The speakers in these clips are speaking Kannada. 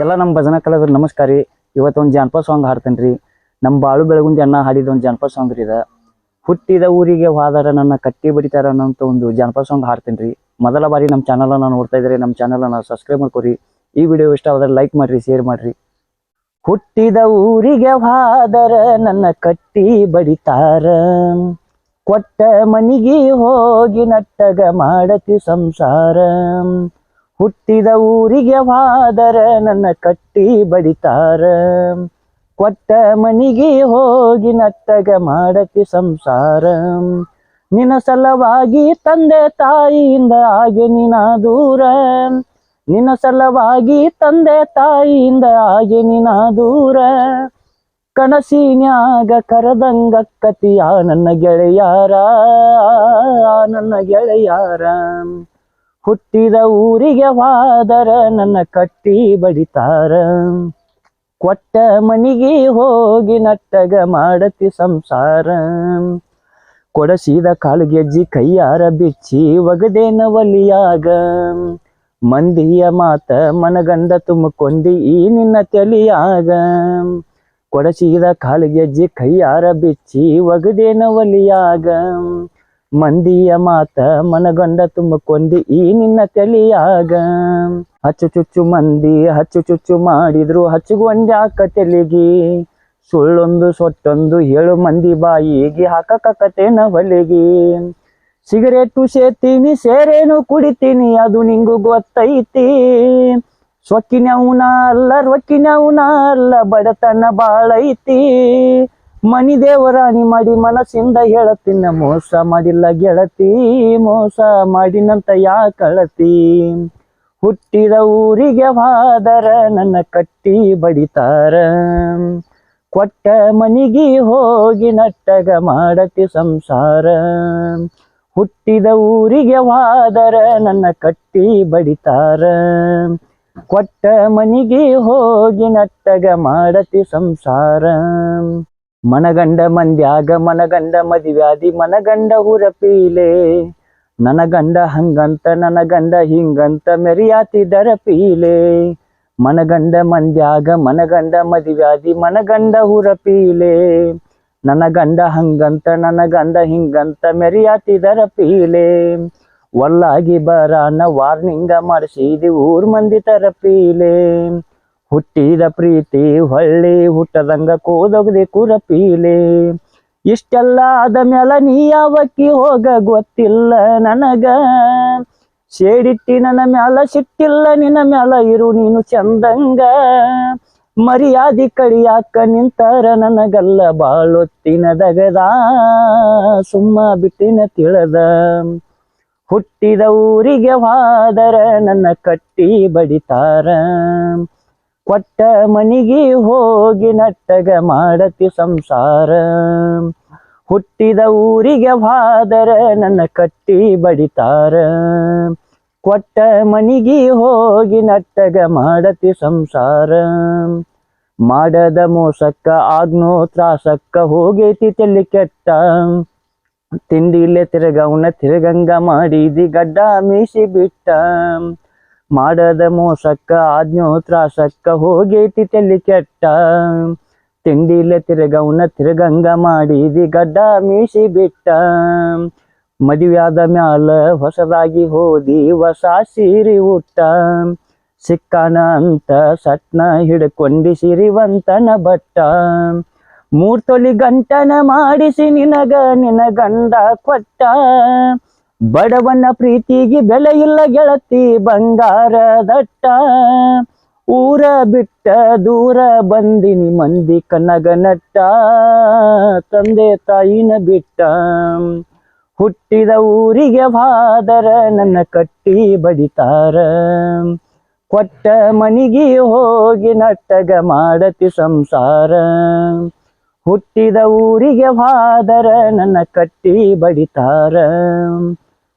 ಎಲ್ಲ ನಮ್ಮ ಭಜನಾ ಕಲಾವಿದರು ನಮಸ್ಕಾರ ರೀ. ಇವತ್ತೊಂದು ಜಾನಪದ ಸಾಂಗ್ ಹಾಡ್ತೇನೆ ರೀ. ನಮ್ಮ ಬಾಳು ಬೆಳಗುಂದಿ ಅಣ್ಣ ಹಾಡಿದ ಒಂದು ಜಾನಪದ ಸಾಂಗ್ ರೀ. ಹುಟ್ಟಿದ ಊರಿಗೆ ಹೋದಾರ ನನ್ನ ಕಟ್ಟಿ ಬಡಿತಾರ ಅನ್ನೋಂಥ ಒಂದು ಜಾನಪದ ಸಾಂಗ್ ಹಾಡ್ತೇನೆ ರೀ. ಮೊದಲ ಬಾರಿ ನಮ್ಮ ಚಾನಲನ್ನು ನೋಡ್ತಾ ಇದ್ರೆ ನಮ್ಮ ಚಾನಲನ್ನು ಸಬ್ಸ್ಕ್ರೈಬ್ ಮಾಡ್ಕೊರಿ. ಈ ವಿಡಿಯೋ ಇಷ್ಟ ಆದ್ರೆ ಲೈಕ್ ಮಾಡ್ರಿ, ಶೇರ್ ಮಾಡ್ರಿ. ಹುಟ್ಟಿದ ಊರಿಗೆ ಹೋದರ ನನ್ನ ಕಟ್ಟಿ ಬಡಿತಾರ, ಕೊಟ್ಟ ಮನಿಗೆ ಹೋಗಿ ನಟ್ಟಗ ಮಾಡತಿ ಸಂಸಾರ. ಹುಟ್ಟಿದ ಊರಿಗೆ ಹೋದರ ನನ್ನ ಕಟ್ಟಿ ಬಡಿತಾರ, ಕೊಟ್ಟ ಮನಿಗೆ ಹೋಗಿ ನಟ್ಟಗ ಮಾಡತಿ ಸಂಸಾರ. ನಿನ್ನ ಸಲವಾಗಿ ತಂದೆ ತಾಯಿಯಿಂದ ಹಾಗೆ ನೀನ ದೂರ, ನಿನ್ನ ಸಲವಾಗಿ ತಂದೆ ತಾಯಿಯಿಂದ ಹಾಗೆ ನೀನ ದೂರ. ಕನಸಿನ್ಯಾಗ ಕರದಂಗಕ್ಕತಿಯ ನನ್ನ ಗೆಳೆಯಾರ, ನನ್ನ ಗೆಳೆಯಾರ. ಹುಟ್ಟಿದ ಊರಿಗೆ ಹೋದರ ನನ್ನ ಕಟ್ಟಿ ಬಡಿತಾರ, ಕೊಟ್ಟ ಮನಿಗೆ ಹೋಗಿ ನಟ್ಟಗ ಮಾಡತಿ ಸಂಸಾರ. ಕೊಡಸಿದ ಕಾಲ್ಗೆಜ್ಜಿ ಕೈಯಾರ ಬಿಚ್ಚಿ ಒಗದೇನ ಒಲಿಯಾಗ, ಮಂದಿಯ ಮಾತ ಮನಗಂಡ ತುಂಬಿಕೊಂಡಿ ಈ ನಿನ್ನ ತಲಿಯಾಗ. ಕೊಡಸಿದ ಕಾಲ್ಗೆಜ್ಜಿ ಕೈಯಾರ ಬಿಚ್ಚಿ ಒಗದೇನ ಒಲಿಯಾಗ, ಮಂದಿಯ ಮಾತ ಮನಗಂಡ ತುಂಬಿಕೊಂಡಿ ಈ ನಿನ್ನ ತಲಿಯಾಗ. ಹಚ್ಚು ಚುಚ್ಚು ಮಂದಿ ಹಚ್ಚು ಚುಚ್ಚು ಮಾಡಿದ್ರು ಹಚ್ಚುಗೊಂಡ್ಯಾಕ ತೆಲಿಗಿ, ಸುಳ್ಳೊಂದು ಸೊಟ್ಟೊಂದು ಹೇಳು ಮಂದಿ ಬಾಯಿಗೆ ಹಾಕಕತ್ತೇನ ಹೊಲಿಗಿ. ಸಿಗರೇಟು ಸೇತೀನಿ ಸೇರೇನು ಕುಡಿತೀನಿ ಅದು ನಿಂಗು ಗೊತ್ತೈತಿ, ಸೊಕ್ಕಿನವನ ಅಲ್ಲ ರೊಕ್ಕಿನವನ ಅಲ್ಲ ಬಡತನ ಬಾಳೈತಿ. ಮನಿ ದೇವರಾಣಿ ಮಾಡಿ ಮನಸ್ಸಿಂದ ಹೇಳತ್ತಿನ ಮೋಸ ಮಾಡಿಲ್ಲ ಗೆಳತಿ, ಮೋಸ ಮಾಡಿನಂತ ಯಾಕಳತಿ. ಹುಟ್ಟಿದ ಊರಿಗೆ ಹೋದರ ನನ್ನ ಕಟ್ಟಿ ಬಡಿತಾರ, ಕೊಟ್ಟ ಮನಿಗೆ ಹೋಗಿ ನಟ್ಟಗ ಮಾಡತಿ ಸಂಸಾರ. ಹುಟ್ಟಿದ ಊರಿಗೆ ಹೋದರ ನನ್ನ ಕಟ್ಟಿ ಬಡಿತಾರ, ಕೊಟ್ಟ ಮನಿಗೆ ಹೋಗಿ ನಟ್ಟಗ ಮಾಡತಿ ಸಂಸಾರ. ಮನಗಂಡ ಮಂದ್ಯಾಗ ಮನಗಂಡ ಮದಿವ್ಯಾದಿ ಮನಗಂಡ ಹುರಪೀಲೆ, ನನ್ನ ಗಂಡ ಹಂಗಂತ ನನ್ನ ಗಂಡ ಹಿಂಗಂತ ಮೆರಿಯಾತಿದರ ಪೀಲೆ. ಮನಗಂಡ ಮಂದ್ಯಾಗ ಮನಗಂಡ ಮದಿವ್ಯಾದಿ ಮನಗಂಡ ಹುರಪೀಲೆ, ನನ್ನ ಗಂಡ ಹಂಗಂತ ನನ್ನ ಗಂಡ ಹಿಂಗಂತ ಮೆರಿಯಾತಿದರ ಪೀಲೆ. ಒಲ್ಲಾಗಿ ಬರಾನ ವಾರ್ನಿಂಗ ಮಾಡಿಸಿದಿ ಊರ್ ಮಂದಿ ತರ ಪೀಲೆ. ಹುಟ್ಟಿದ ಪ್ರೀತಿ ಹೊಳ್ಳಿ ಹುಟ್ಟದಂಗ ಕೋದೊಗದೆ ಕುರಪೀಲೆ. ಇಷ್ಟೆಲ್ಲ ಆದ ಮ್ಯಾಲ ನೀ ಯಾವಕ್ಕಿ ಹೋಗ ಗೊತ್ತಿಲ್ಲ ನನಗ, ಸೇಡಿಟ್ಟಿ ನನ್ನ ಮ್ಯಾಲ ಸಿಟ್ಟಿಲ್ಲ ನಿನ್ನ ಮ್ಯಾಲ ಇರು ನೀನು ಚಂದಂಗ. ಮರ್ಯಾದಿ ಕಡಿಯಾಕ ನಿಂತಾರ ನನಗಲ್ಲ ಬಾಳೊತ್ತಿನ ದಗದ, ಸುಮ್ಮ ಬಿಟ್ಟಿನ ತಿಳದ. ಹುಟ್ಟಿದ ಊರಿಗೆ ಹೋದರ ನನ್ನ ಕಟ್ಟಿ ಬಡಿತಾರ, ಕೊಟ್ಟ ಮನಿಗೆ ಹೋಗಿ ನಟ್ಟಗ ಮಾಡತಿ ಸಂಸಾರ. ಹುಟ್ಟಿದ ಊರಿಗೆ ಹೋದರ ನನ್ನ ಕಟ್ಟಿ ಬಡಿತಾರ, ಕೊಟ್ಟ ಮನಿಗೆ ಹೋಗಿ ನಟ್ಟಗ ಮಾಡತಿ ಸಂಸಾರ. ಮಾಡದ ಮೋಸಕ್ಕ ಆಗ್ನೋ ತ್ರಾಸಕ್ಕ ಹೋಗೈತಿ ತಲೆ ಕೆಟ್ಟ, ತಿಂಡಿಲೆ ತಿರುಗವನ ತಿರುಗಂಗ ಮಾಡಿದಿ ಗಡ್ಡ ಮೀಸಿ ಬಿಟ್ಟ. ಮಾಡದ ಮೋಸಕ್ಕ ಆಜ್ಞೋ ತ್ರಾಸಕ್ಕ ಹೋಗೈತಿ ತಲೆ ಕೆಟ್ಟ, ತಿಂಡಿಲೆ ತಿರುಗವನ ತಿರುಗಂಗ ಮಾಡಿದಿ ಗಡ್ಡ ಮೀಸಿ ಬಿಟ್ಟ. ಮದುವ್ಯಾದ ಮ್ಯಾಲ ಹೊಸದಾಗಿ ಹೋದಿ ಹೊಸ ಸೀರಿ ಉಟ್ಟ, ಸಿಕ್ಕಾನ ಅಂತ ಸಟ್ನ ಹಿಡ್ಕೊಂಡಿ ಸಿರಿವಂತನ ಬಟ್ಟ. 3 ತೊಲಿ ಗಂಟನ ಮಾಡಿಸಿ ನಿನಗ ನಿನ್ನ ಗಂಡ ಕೊಟ್ಟ, ಬಡವನ ಪ್ರೀತಿಗೆ ಬೆಲೆ ಇಲ್ಲ ಗೆಳತಿ ಬಂಗಾರ ದಟ್ಟ. ಊರ ಬಿಟ್ಟ ದೂರ ಬಂದಿನಿ ಮಂದಿ ಕನಗ ನಟ್ಟ, ತಂದೆ ತಾಯಿನ ಬಿಟ್ಟ. ಹುಟ್ಟಿದ ಊರಿಗೆ ಹೋದರ ನನ್ನ ಕಟ್ಟಿ ಬಡಿತಾರ, ಕೊಟ್ಟ ಮನಿಗೆ ಹೋಗಿ ನಟ್ಟಗ ಮಾಡತಿ ಸಂಸಾರ. ಹುಟ್ಟಿದ ಊರಿಗೆ ಹೋದರ ನನ್ನ ಕಟ್ಟಿ ಬಡಿತಾರ,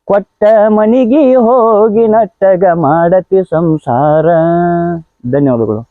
ಕೊಟ್ಟ ಮನಿಗೆ ಹೋಗಿ ನಟ್ಟಗ ಮಾಡತಿ ಸಂಸಾರ. ಧನ್ಯವಾದಗಳು.